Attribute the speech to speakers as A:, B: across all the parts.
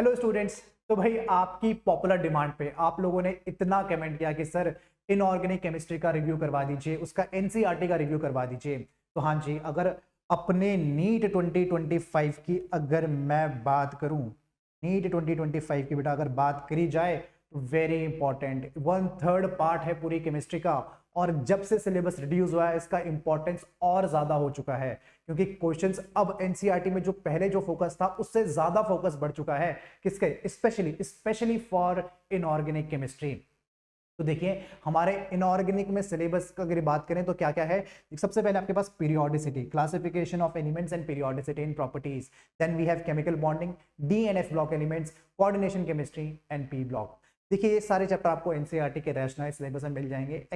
A: Hello students. तो भाई आपकी पॉपुलर डिमांड पे आप लोगों ने इतना कमेंट किया कि सर इनऑर्गेनिक केमिस्ट्री का रिव्यू करवा दीजिए, उसका एनसीईआरटी का रिव्यू करवा दीजिए। तो हाँ जी, अगर अपने नीट 2025 की अगर मैं बात करूं, नीट 2025 की बेटा अगर बात करी जाए तो वेरी इंपॉर्टेंट 1/3 पार्ट है पूरी केमिस्ट्री का। और जब से सिलेबस रिड्यूस हुआ है इसका इंपॉर्टेंस और ज्यादा हो चुका है, क्योंकि क्वेश्चंस अब एनसीईआरटी में जो पहले जो फोकस था उससे ज्यादा फोकस बढ़ चुका है। किसके? Specially specially for inorganic chemistry. तो देखिए हमारे इनऑर्गेनिक में सिलेबस का अगर बात करें तो क्या क्या है। सबसे पहले आपके पास periodicity, classification of elements and periodicity in properties. Then we have chemical bonding, D and F block elements, coordination chemistry and P block. देखिए ये सारे चैप्टर आपको एनसीईआरटी के रैशनल सिलेबस में मिल जाएंगे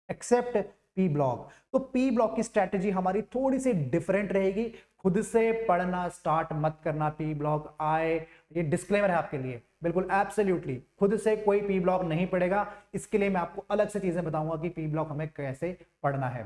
A: एक्सेप्ट पी ब्लॉक। तो पी ब्लॉक की strategy हमारी थोड़ी सी डिफरेंट रहेगी। खुद से पढ़ना स्टार्ट मत करना पी ब्लॉक आए, ये डिस्क्लेमर है आपके लिए, बिल्कुल एब्सोल्युटली खुद से कोई पी ब्लॉक नहीं पढ़ेगा। इसके लिए मैं आपको अलग से चीजें बताऊंगा कि पी ब्लॉक हमें कैसे पढ़ना है।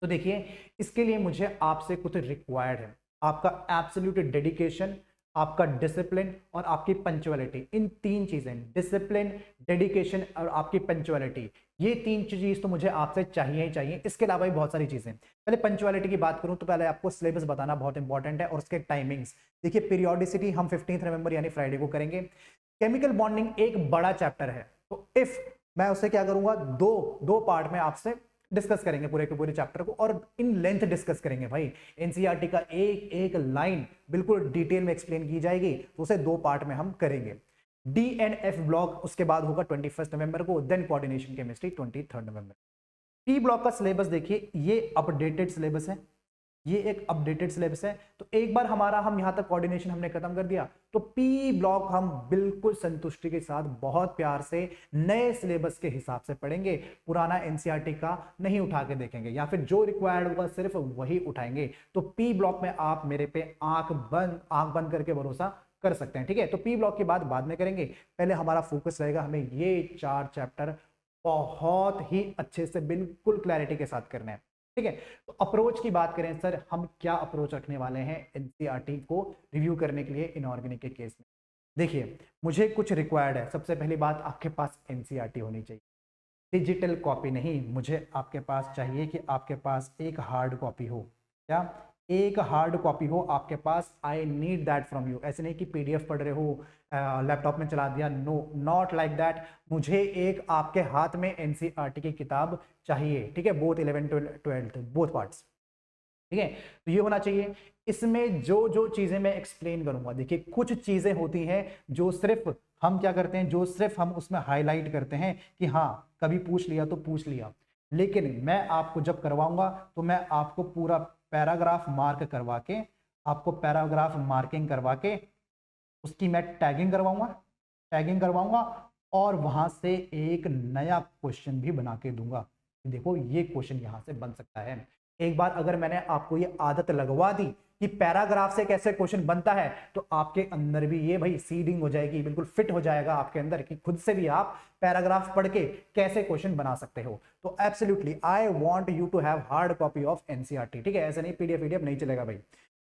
A: तो देखिए इसके लिए मुझे आपसे कुछ रिक्वायर्ड है, आपका एब्सोल्यूट डेडिकेशन, आपका डिसिप्लिन और आपकी पंक्चुअलिटी। इन तीन चीजें, डिसिप्लिन, डेडिकेशन और आपकी पंक्चुअलिटी, ये तीन चीज तो मुझे आपसे चाहिए ही चाहिए। इसके अलावा भी बहुत सारी चीजें। पहले पंक्चुअलिटी की बात करूं तो पहले आपको सिलेबस बताना बहुत इंपॉर्टेंट है और उसके टाइमिंग्स। देखिए पीरियोडिसिटी हम 15 नवंबर यानी फ्राइडे को करेंगे। केमिकल बॉन्डिंग एक बड़ा चैप्टर है, तो इफ मैं उसे क्या करूंगा, दो दो पार्ट में आपसे डिस्कस करेंगे पूरे के पूरे चैप्टर को और इन लेंथ डिस्कस करेंगे। भाई एनसीईआरटी का एक एक लाइन बिल्कुल डिटेल में एक्सप्लेन की जाएगी, तो उसे दो पार्ट में हम करेंगे। डी एंड एफ ब्लॉक उसके बाद होगा 21 नवंबर को, देन कोऑर्डिनेशन केमिस्ट्री 23 नवंबर। पी ब्लॉक का सिलेबस देखिए, ये अपडेटेड सिलेबस है, ये एक अपडेटेड सिलेबस है। तो एक बार हम यहां तक कोऑर्डिनेशन हमने खत्म कर दिया, तो पी ब्लॉक हम बिल्कुल संतुष्टि के साथ बहुत प्यार से नए सिलेबस के हिसाब से पढ़ेंगे। पुराना एनसीईआरटी का नहीं उठा के देखेंगे, या फिर जो रिक्वायर्ड होगा सिर्फ वही उठाएंगे। तो पी ब्लॉक में आप मेरे पे आंख बंद करके भरोसा कर सकते हैं, ठीक है। तो पी ब्लॉक की बात बाद में करेंगे, पहले हमारा फोकस रहेगा हमें ये 4 चैप्टर बहुत ही अच्छे से बिल्कुल क्लैरिटी के साथ करना है, ठीक है। तो अप्रोच की बात करें, सर हम क्या अप्रोच रखने वाले हैं एनसीईआरटी को रिव्यू करने के लिए इनऑर्गेनिक के केस में। देखिए मुझे कुछ रिक्वायर्ड है। सबसे पहली बात, आपके पास एनसीईआरटी होनी चाहिए, डिजिटल कॉपी नहीं। मुझे आपके पास चाहिए कि आपके पास एक हार्ड कॉपी हो। क्या? एक हार्ड कॉपी हो आपके पास। I need that from you. ऐसे नहीं कि पीडीएफ पढ़ रहे हो, लैपटॉप में चला दिया, नो नॉट लाइक दैट। मुझे एक आपके हाथ में एनसीईआरटी की किताब चाहिए, ठीक है, बोथ 11 12 बोथ पार्ट्स, ठीक है। तो ये होना चाहिए। इसमें जो जो चीजें मैं एक्सप्लेन करूंगा, देखिए कुछ चीजें होती हैं जो सिर्फ हम क्या करते हैं, जो सिर्फ हम उसमें हाईलाइट करते हैं कि हाँ कभी पूछ लिया तो पूछ लिया, लेकिन मैं आपको जब करवाऊंगा तो मैं आपको पूरा पैराग्राफ मार्क करवा के, आपको पैराग्राफ मार्किंग करवा के उसकी मैं टैगिंग करवाऊंगा और वहां से एक नया क्वेश्चन भी बना के दूंगा। देखो ये क्वेश्चन यहां से बन सकता है। एक बार अगर मैंने आपको ये आदत लगवा दी कि पैराग्राफ से कैसे क्वेश्चन बनता है, तो आपके अंदर भी ये भाई सीडिंग हो जाएगी, बिल्कुल फिट हो जाएगा आपके अंदर कि खुद से भी आप पैराग्राफ पढ़ के कैसे क्वेश्चन बना सकते हो। तो absolutely I want you to have hard copy of NCERT, ठीक है, ऐसा नहीं पीडीएफ नहीं चलेगा भाई।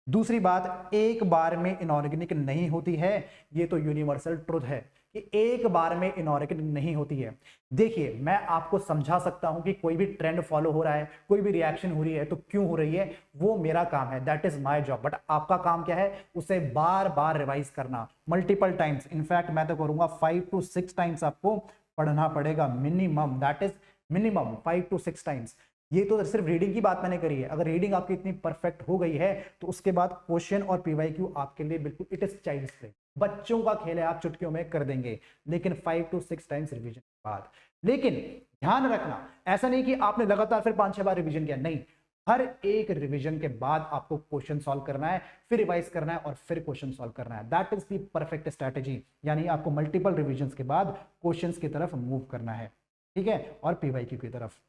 A: दूसरी बात, एक बार में इनऑर्गेनिक नहीं होती है, ये तो यूनिवर्सल ट्रुथ है कि एक बार में इनऑर्गेनिक नहीं होती है। देखिए मैं आपको समझा सकता हूं कि कोई भी ट्रेंड फॉलो हो रहा है, कोई भी रिएक्शन हो रही है तो क्यों हो रही है, वो मेरा काम है, that is my job. But आपका काम क्या है, उसे बार बार रिवाइज करना, मल्टीपल टाइम्स। इनफैक्ट मैं तो करूंगा 5 to 6 टाइम्स आपको पढ़ना पड़ेगा minimum, that is minimum 5 to 6 times. ये तो सिर्फ रीडिंग की बात मैंने करी है। अगर रीडिंग आपकी इतनी परफेक्ट हो गई है तो उसके बाद क्वेश्चन और पीवाईक्यू आपके लिए बिल्कुल इट इज चाइल्ड्स प्ले, बच्चों का खेल है, आप चुटकियों में कर देंगे, लेकिन 5 to 6 टाइम्स रिवीजन के बाद। लेकिन दैन रखना, ऐसा नहीं कि आपने लगातार फिर 5-6 बार रिवीजन किया, नहीं, हर एक रिवीजन के बाद आपको क्वेश्चन सॉल्व करना है, फिर रिवाइज करना है और फिर क्वेश्चन सॉल्व करना है। That is the perfect strategy, यानी आपको मल्टीपल रिवीजन के बाद क्वेश्चंस की तरफ मूव करना है, ठीक है, और पीवाईक्यू की तरफ,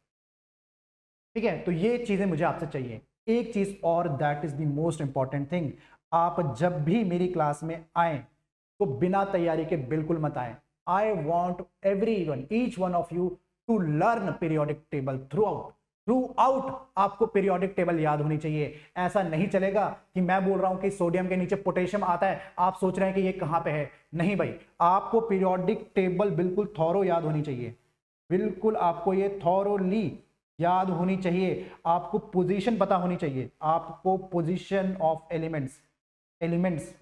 A: ठीक है। तो ये चीजें मुझे आपसे चाहिए। एक चीज और, that is the most important thing, आप जब भी मेरी क्लास में आए तो बिना तैयारी के बिल्कुल मत आए। I want every one, each one of you to learn periodic table throughout. Throughout आपको पीरियोडिक टेबल याद होनी चाहिए। ऐसा नहीं चलेगा कि मैं बोल रहा हूं कि सोडियम के नीचे पोटेशियम आता है, आप सोच रहे हैं कि ये कहां पे है। नहीं भाई, आपको पीरियोडिक टेबल बिल्कुल थॉरो याद होनी चाहिए, बिल्कुल आपको ये थॉरोली याद होनी चाहिए। आपको पोजीशन पता होनी चाहिए, आपको पोजीशन ऑफ एलिमेंट्स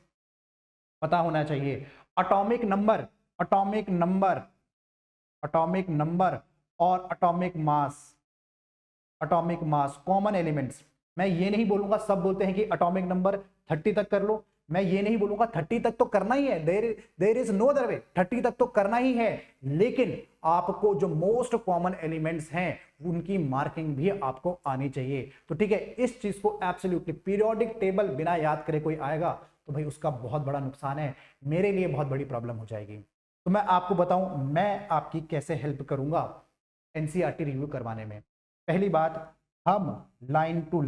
A: पता होना चाहिए। Atomic number, atomic number, atomic number और एटॉमिक मास कॉमन एलिमेंट्स। मैं ये नहीं बोलूंगा, सब बोलते हैं कि एटॉमिक नंबर 30 तक कर लो, मैं ये नहीं बोलूंगा 30 तक तो करना ही है, there is no other way, 30 तक तो करना ही है, लेकिन आपको जो मोस्ट कॉमन एलिमेंट्स हैं उनकी मार्किंग भी आपको आनी चाहिए। तो ठीक है, इस चीज को एब्सोल्युटली पीरियोडिक टेबल बिना याद करे कोई आएगा तो भाई उसका बहुत बड़ा नुकसान है, मेरे लिए बहुत बड़ी प्रॉब्लम हो जाएगी। तो मैं आपको बताऊं मैं आपकी कैसे हेल्प करूंगा एनसीईआरटी रिव्यू करवाने में। पहली बात, हम लाइन टू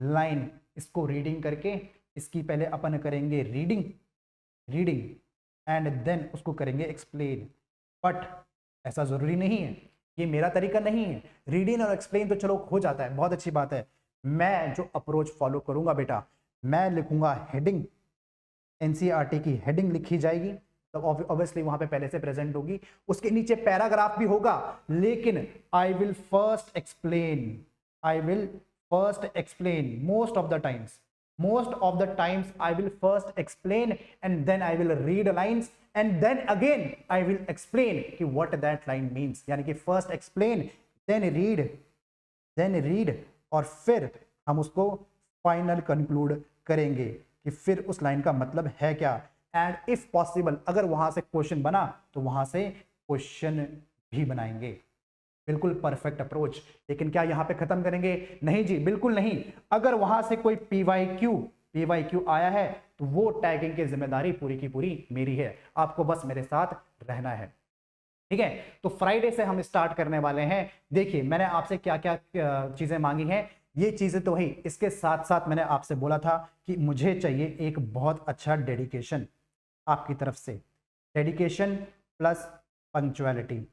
A: लाइन इसको रीडिंग करके, इसकी पहले अपन करेंगे रीडिंग एंड देन उसको करेंगे एक्सप्लेन। बट ऐसा जरूरी नहीं है, ये मेरा तरीका नहीं है। रीडिंग और एक्सप्लेन तो चलो हो जाता है, बहुत अच्छी बात है। मैं जो अप्रोच फॉलो करूंगा बेटा, मैं लिखूंगा हेडिंग, एनसीईआरटी की हेडिंग लिखी जाएगी, तो ऑब्वियसली वहां पे पहले से प्रेजेंट होगी, उसके नीचे पैराग्राफ भी होगा, लेकिन I will first explain most of the times I will first explain and then I will read lines and then again I will explain कि what that line means। यानी कि first explain then read और फिर हम उसको final conclude करेंगे कि फिर उस लाइन का मतलब है क्या। एंड इफ पॉसिबल अगर वहां से क्वेश्चन बना तो वहां से क्वेश्चन भी बनाएंगे। बिल्कुल परफेक्ट अप्रोच। लेकिन क्या यहां पे खत्म करेंगे? नहीं जी, बिल्कुल नहीं। अगर वहां से कोई पीवाईक्यू आया है तो वो टैगिंग की जिम्मेदारी पूरी की पूरी मेरी है, आपको बस मेरे साथ रहना है, ठीक है। तो फ्राइडे से हम स्टार्ट करने वाले हैं। देखिए मैंने आपसे क्या क्या चीजें मांगी हैं, ये चीजें तो ही, इसके साथ साथ मैंने आपसे बोला था कि मुझे चाहिए एक बहुत अच्छा डेडिकेशन आपकी तरफ से, डेडिकेशन प्लस पंक्चुअलिटी,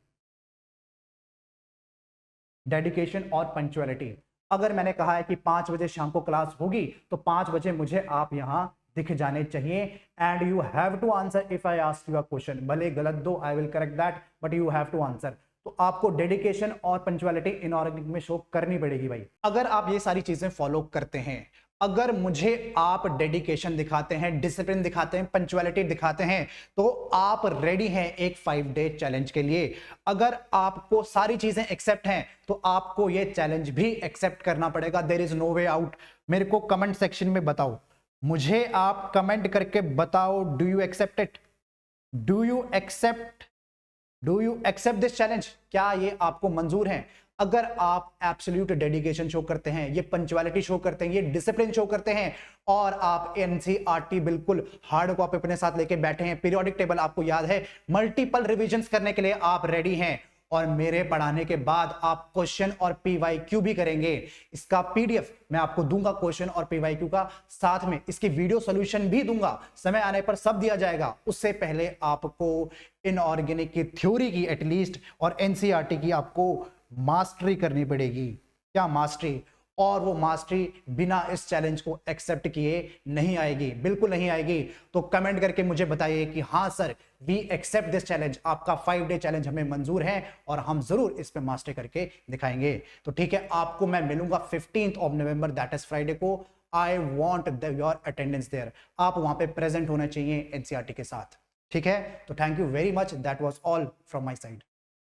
A: डेडिकेशन और पंक्चुअलिटी। अगर मैंने कहा है कि 5 बजे शाम को क्लास होगी तो 5 बजे मुझे आप यहां दिख जाने चाहिए। And you have to answer if I ask you a question, भले गलत दो, I will correct that, but you have to answer. तो आपको डेडिकेशन और पंक्चुअलिटी इनऑर्गेनिक में शो करनी पड़ेगी भाई। अगर आप ये सारी चीजें फॉलो करते हैं, अगर मुझे आप डेडिकेशन दिखाते हैं, डिसिप्लिन दिखाते हैं, पंक्चुअलिटी दिखाते हैं, तो आप रेडी हैं एक 5 डे चैलेंज के लिए। अगर आपको सारी चीजें एक्सेप्ट हैं तो आपको ये चैलेंज भी एक्सेप्ट करना पड़ेगा। There is no way out. मेरे को कमेंट सेक्शन में बताओ, मुझे आप कमेंट करके बताओ, do you accept it, do you accept this challenge? क्या ये आपको मंजूर है? अगर आप एब्सोल्यूट डेडिकेशन शो करते हैं, ये पंक्चुअलिटी शो करते हैं, ये डिसिप्लिन शो करते हैं, और आप एनसीईआरटी बिल्कुल हार्ड कॉपी अपने साथ लेके बैठे हैं, पीरियोडिक टेबल आपको याद है, मल्टीपल रिविजन्स करने के लिए आप रेडी हैं, और मेरे पढ़ाने के बाद आप क्वेश्चन और पीवाईक्यू भी करेंगे। इसका पीडीएफ मैं आपको दूंगा क्वेश्चन और पीवाईक्यू का, साथ में इसकी वीडियो सॉल्यूशन भी दूंगा, समय आने पर सब दिया जाएगा। उससे पहले आपको इनऑर्गेनिक की थ्योरी की एटलीस्ट और एनसीईआरटी की आपको मास्टरी करनी पड़ेगी। क्या मास्टरी? और वो मास्टरी बिना इस चैलेंज को एक्सेप्ट किए नहीं आएगी, बिल्कुल नहीं आएगी। तो कमेंट करके मुझे बताइए कि हाँ sir, we accept this challenge, आपका 5 डे चैलेंज हमें मंजूर है और हम जरूर इस पे मास्टरी करके दिखाएंगे। तो ठीक है, आपको मैं मिलूंगा 15th of November, that is Friday को। I want your attendance there, आप वहां पे प्रेजेंट होना चाहिए एनसीईआरटी के साथ, ठीक है। तो thank you very much, that was all from my side.